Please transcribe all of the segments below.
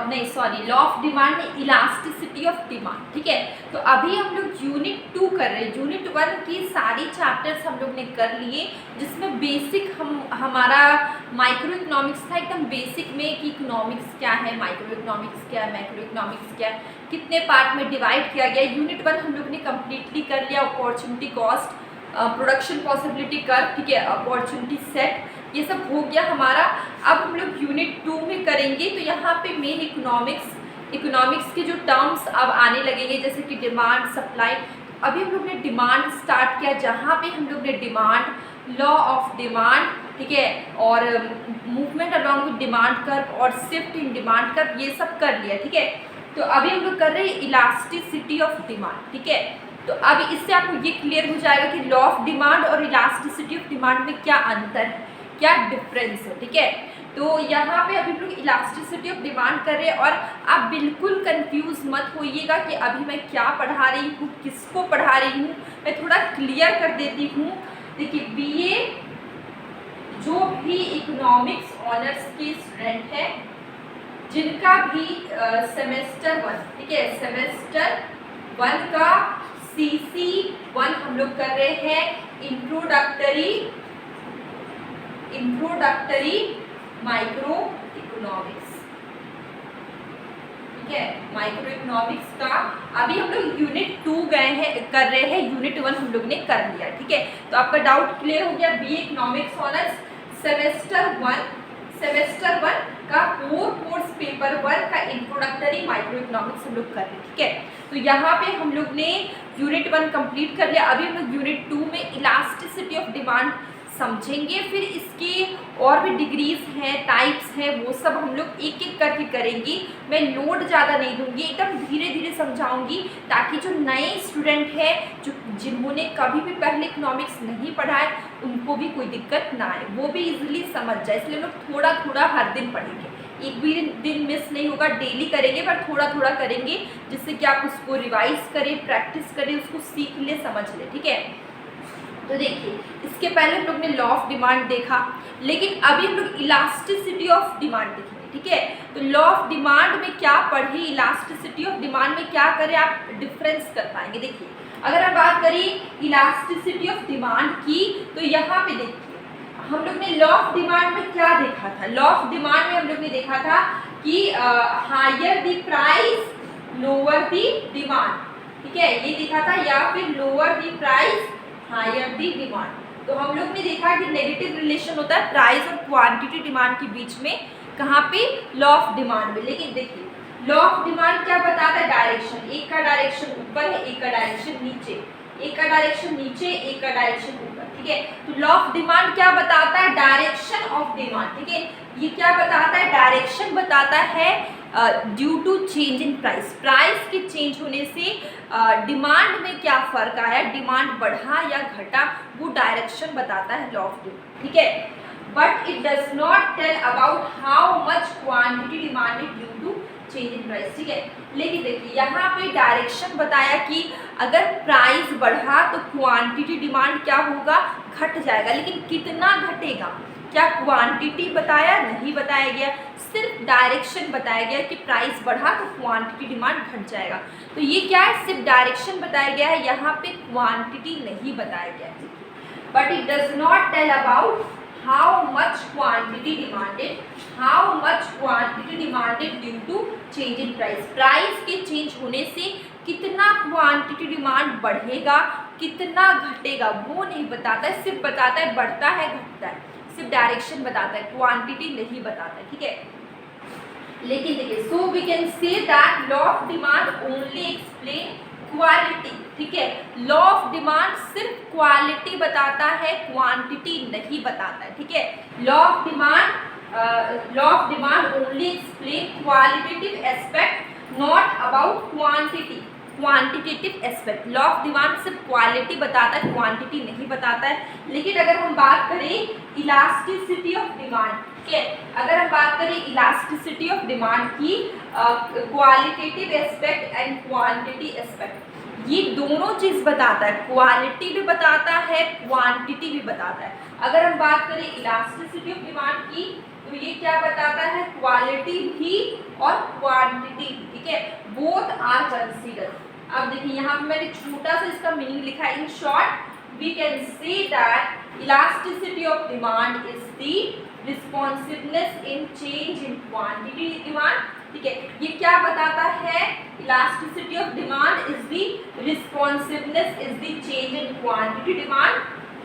नहीं sorry, law of demand नहीं, elasticity of demand. ठीक है, तो अभी हम लोग यूनिट 2 कर रहे हैं। यूनिट 1 की सारी चैप्टर्स हम लोग ने कर लिए, जिसमें बेसिक हमारा माइक्रो इकोनॉमिक्स था, एकदम बेसिक में कि इकोनॉमिक्स क्या है, माइक्रो इकोनॉमिक्स क्या है, मैक्रो इकोनॉमिक्स क्या है, कितने पार्ट में डिवाइड किया गया। यूनिट 1 हम लोग ने कम्प्लीटली कर लिया। Opportunity cost, production possibility curve, ठीक है, अपॉर्चुनिटी सेट, ये सब हो गया हमारा। अब हम लोग यूनिट 2 में करेंगे। तो यहाँ पे मेन इकोनॉमिक्स के जो टर्म्स अब आने लगेंगे, जैसे कि डिमांड, सप्लाई। अभी हम लोग ने डिमांड स्टार्ट किया, जहाँ पे हम लोग ने डिमांड, लॉ ऑफ डिमांड, ठीक है, और movement along with demand curve और शिफ्ट इन डिमांड कर्व, ये सब कर लिया। ठीक है, तो अभी हम लोग कर रहे हैं इलास्टिसिटी ऑफ डिमांड। ठीक है, तो अब इससे आपको ये क्लियर हो जाएगा कि लॉ ऑफ डिमांड और इलास्टिसिटी ऑफ डिमांड में क्या अंतर है, क्या डिफरेंस है। ठीक है, तो यहाँ पे अभी लोग इलास्टिसिटी ऑफ डिमांड कर रहे हैं, और आप बिल्कुल कंफ्यूज मत होइएगा कि अभी मैं क्या पढ़ा रही हूँ, किसको पढ़ा रही हूँ। मैं थोड़ा क्लियर कर देती हूँ। देखिए, बीए जो भी इकोनॉमिक्स ऑनर्स के स्टूडेंट हैं, जिनका भी सेमेस्टर 1, ठीक है, सेमेस्टर 1 का CC1 हम लोग कर रहे हैं, इंट्रोडक्टरी माइक्रो इकोनॉमिक्स। ठीक है, माइक्रो इकोनॉमिक्स का अभी हम लोग यूनिट 2 गए हैं, कर रहे हैं। यूनिट 1 हम लोग ने कर लिया। ठीक है, तो आपका डाउट क्लियर हो गया। बी इकोनॉमिक्स ऑनर्स सेमेस्टर 1 का कोर्स पेपर 1 का इंट्रोडक्टरी माइक्रो इकोनॉमिक्स हम लोग कर रहे हैं। ठीक है, तो यहाँ पे हम लोग ने यूनिट 1 कंप्लीट कर लिया। अभी हम लोग यूनिट 2 में इलास्टिसिटी ऑफ डिमांड समझेंगे। फिर इसके और भी डिग्रीज हैं, टाइप्स हैं, वो सब हम लोग एक एक करके करेंगे। मैं लोड ज़्यादा नहीं दूंगी, एकदम धीरे धीरे समझाऊंगी, ताकि जो नए स्टूडेंट हैं, जिन्होंने कभी भी पहले इकोनॉमिक्स नहीं पढ़ा है, उनको भी कोई दिक्कत ना आए, वो भी इजीली समझ जाए। इसलिए हम लोग थोड़ा थोड़ा हर दिन पढ़ेंगे, एक भी दिन मिस नहीं होगा, डेली करेंगे, पर थोड़ा थोड़ा करेंगे, जिससे कि आप उसको रिवाइज करें, प्रैक्टिस करें, उसको सीख ले, समझ ले। ठीक है, तो देखिए, इसके पहले हम लोग ने लॉ ऑफ डिमांड देखा, लेकिन अभी हम लोग इलास्टिसिटी ऑफ डिमांड देखेंगे। ठीक है, तो लॉ ऑफ डिमांड में क्या पढ़े, इलास्टिसिटी ऑफ डिमांड में क्या करें, आप डिफरेंस कर पाएंगे। देखिए, अगर हम बात करें इलास्टिसिटी ऑफ डिमांड की, तो यहाँ पे देखिए, हम लोग ने लॉ ऑफ डिमांड में क्या देखा था। लॉ ऑफ डिमांड में हम लोग ने देखा था कि higher the price lower the demand. ठीक है, ये देखा था, या फिर lower the price higher the demand. तो हम लोग ने देखा कि नेगेटिव रिलेशन होता है प्राइस और क्वांटिटी डिमांड के बीच में, कहाँ पे, लॉ ऑफ डिमांड में। लेकिन देखिए, लॉ ऑफ डिमांड क्या बताता है, डायरेक्शन, एक का डायरेक्शन ऊपर है, एक का डायरेक्शन नीचे, एक का डायरेक्शन नीचे, एक का डायरेक्शन ऊपर। ठीक है, तो लॉ ऑफ डिमांड क्या बताता है, डायरेक्शन ऑफ डिमांड। ठीक है, ये क्या बताता है, डायरेक्शन बताता है due to change in price, price के चेंज होने से डिमांड में क्या फर्क आया, डिमांड बढ़ा या घटा, वो डायरेक्शन बताता है लॉ ऑफ डिमांड। ठीक है, but it does not tell about how much quantity demanded due to change in price. ठीक है, लेकिन देखिए, यहाँ पे डायरेक्शन बताया कि अगर प्राइस बढ़ा तो क्वांटिटी डिमांड क्या होगा, घट जाएगा, लेकिन कितना घटेगा, क्या क्वांटिटी बताया, नहीं बताया गया, सिर्फ डायरेक्शन बताया गया कि प्राइस बढ़ा तो क्वांटिटी डिमांड घट जाएगा। तो ये क्या है, सिर्फ डायरेक्शन बताया गया है, यहाँ पे क्वांटिटी नहीं बताया गया है। But it does not tell about how much quantity demanded due to change in price, price के चेंज होने से कितना क्वांटिटी डिमांड बढ़ेगा, कितना घटेगा, वो नहीं बताता है, सिर्फ बताता है बढ़ता है, घटता है, सिर्फ डायरेक्शन बताता है, क्वांटिटी नहीं बताता है। ठीक है, लेकिन देखिए, so we can say that law of demand only explain quality. ठीक है, लॉ ऑफ डिमांड सिर्फ क्वालिटी बताता है, क्वांटिटी नहीं बताता है। ठीक है, law of demand only explain qualitative aspect, not about quantitative aspect. Law of demand सिर्फ क्वालिटी बताता है, क्वांटिटी नहीं बताता है। लेकिन अगर हम बात करें इलास्टिसिटी ऑफ डिमांड, ठीक है, अगर हम बात करें इलास्टिसिटी ऑफ डिमांड की, qualitative aspect and quantity aspect, ये दोनों चीज़ बताता है, क्वालिटी भी बताता है, क्वांटिटी भी बताता है। अगर हम बात करें इलास्टिसिटी ऑफ डिमांड की, तो ये क्या बताता है, क्वालिटी भी और क्वांटिटी, ठीक है, बोथ आर कंसीडर। अब देखिए यहाँ पे मैंने छोटा सा इसका मीनिंग लिखा है, in short we can say that elasticity of demand is the responsiveness in change in quantity demand, ठीक है। ये क्या बताता है, elasticity of demand is the responsiveness is the change in quantity demand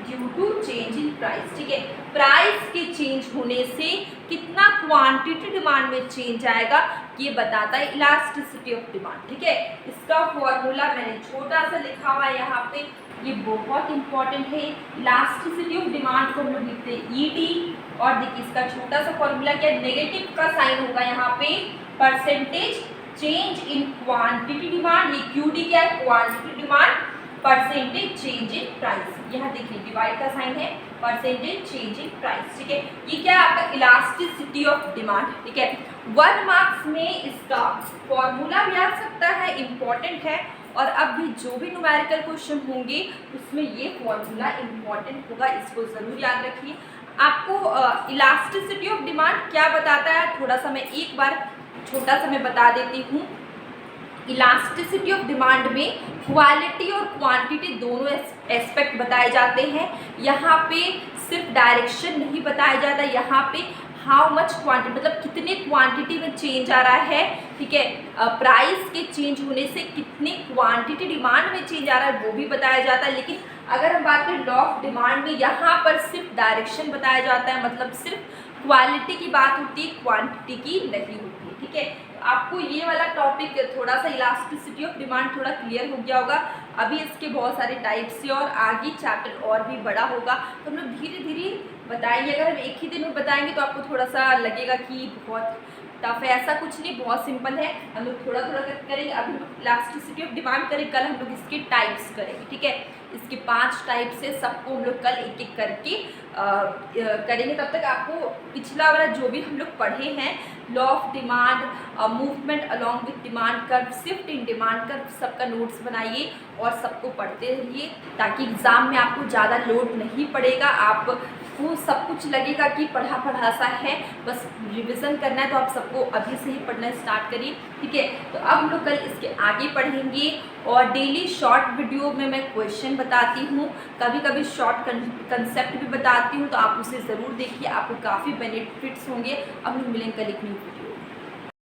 due to change in price, ठीक है। Price के change होने से कितना क्वांटिटी डिमांड में चेंज आएगा ये बताता है इलास्टिसिटी ऑफ डिमांड, ठीक है। इसका फॉर्मूला मैंने छोटा सा लिखा हुआ है यहाँ पे, ये बहुत इंपॉर्टेंट है। इलास्टिसिटी ऑफ डिमांड को हम लोग लिखते हैं ईडी, और देखिए इसका छोटा सा फॉर्मूला क्या है, नेगेटिव का साइन होगा यहाँ पे, percentage change in quantity demand, ये क्यूडी क्या है, quantity demand, percentage change in price, यहाँ देखिए डिवाइड का साइन है, परसेंटेज चेंज इन प्राइस, ठीक है। ये क्या है आपका इलास्टिसिटी ऑफ डिमांड, ठीक है। 1 मार्क्स में इसका फॉर्मूला भी आ सकता है, इंपॉर्टेंट है, और अब भी जो भी न्यूमेरिकल क्वेश्चन होंगे उसमें ये फॉर्मूला इंपॉर्टेंट होगा, इसको ज़रूर याद रखिए। आपको इलास्टिसिटी ऑफ डिमांड क्या बताता है, थोड़ा सा मैं एक बार छोटा सा मैं बता देती हूँ। इलास्टिसिटी ऑफ डिमांड में क्वालिटी और क्वांटिटी दोनों एस्पेक्ट बताए जाते हैं। यहाँ पे सिर्फ डायरेक्शन नहीं बताया जाता, यहाँ पे हाउ मच क्वांटिटी मतलब कितने क्वांटिटी में चेंज आ रहा है, ठीक है। प्राइस के चेंज होने से कितने क्वांटिटी डिमांड में चेंज आ रहा है वो भी बताया जाता है। लेकिन अगर हम बात करें लॉ ऑफ डिमांड में, यहाँ पर सिर्फ डायरेक्शन बताया जाता है, मतलब सिर्फ क्वालिटी की बात होती है, क्वांटिटी की नहीं होती है, ठीक है। आपको ये वाला टॉपिक थोड़ा सा इलास्टिसिटी ऑफ डिमांड थोड़ा क्लियर हो गया होगा। अभी इसके बहुत सारे टाइप्स से और आगे चैप्टर और भी बड़ा होगा, तो हम लोग धीरे धीरे बताएंगे। अगर हम एक ही दिन में बताएंगे तो आपको थोड़ा सा लगेगा कि बहुत टफ है, ऐसा कुछ नहीं, बहुत सिंपल है। हम लोग थोड़ा थोड़ा करेंगे। अभी हम लोग इलास्टिसिटी ऑफ डिमांड करें, कल हम लोग इसके टाइप्स करेंगे, ठीक है। इसके 5 टाइप्स से सबको हम लोग कल एक एक करके करेंगे। तब तक आपको पिछला वाला जो भी हम लोग पढ़े हैं, law of demand, movement along with demand curve, shift in demand curve, सबका नोट्स बनाइए और सबको पढ़ते रहिए, ताकि एग्ज़ाम में आपको ज़्यादा लोड नहीं पड़ेगा। आपको सब कुछ लगेगा कि पढ़ा पढ़ा सा है, बस रिवीजन करना है, तो आप सबको अभी से ही पढ़ना स्टार्ट करिए, ठीक है। तो अब हम लोग कल इसके आगे पढ़ेंगे, और डेली शॉर्ट वीडियो में मैं क्वेश्चन बताती हूँ, कभी कभी शॉर्ट कंसेप्ट भी बताती हूँ, तो आप उसे ज़रूर देखिए, आपको काफ़ी बेनिफिट्स होंगे। अब हम मिलेंगे कल एक न्यू वीडियो।